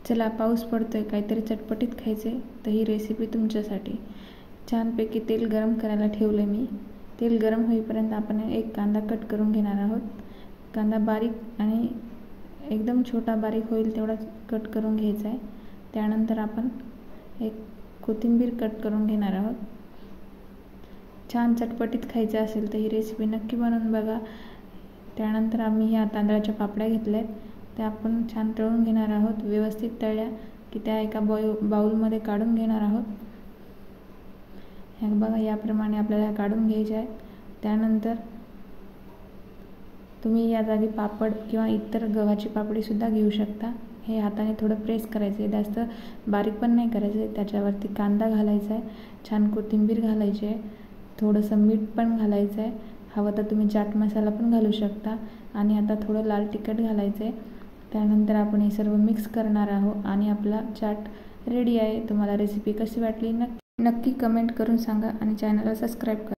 चला, पाऊस पडतोय, काहीतरी चटपटीत खायचे, तर ही रेसिपी तुमच्यासाठी। छानपैकी तेल गरम करायला ठेवले मी। तेल गरम होईपर्यंत आपण एक कांदा कट करून घेणार आहोत। कांदा बारीक आणि एकदम छोटा बारीक होईल तेवढा कट करून घ्यायचा आहे। त्यानंतर आपण एक कोथिंबीर कट करून घेणार आहोत। छान चटपटीत खायचं असेल तर ही रेसिपी नक्की बनवून बघा। त्यानंतर आम्ही ह्या तांदळाच्या पापड्या घेतल्यात, त्या आपण छान तळून घेणार आहोत। व्यवस्थित तळल्या की त्या एका बाउलमध्ये काढून घेणार आहोत। हे बघा, याप्रमाणे आपल्याला काढून घ्यायचे आहेत। त्यानंतर तुम्ही या जागी पापड किंवा इतर गव्हाची पापडी सुद्धा घेऊ शकता। हे हाताने थोडं प्रेस करायचं आहे, जास्त बारीक पण नाही करायचं आहे। त्याच्यावरती कांदा घालायचा आहे, छान कोथिंबीर घालायची आहे, थोडंसं मीठ पण घालायचं आहे। हवं तर तुम्ही चाट मसाला पण घालू शकता आणि आता थोडं लाल तिखट घालायचं आहे। त्यानंतर आपण हे सर्व मिक्स करणार आहोत आणि आपला चाट रेडी आहे। तुम्हाला रेसिपी कशी वाटली नक्की कमेंट करून सांगा आणि चॅनलला सबस्क्राईब करा।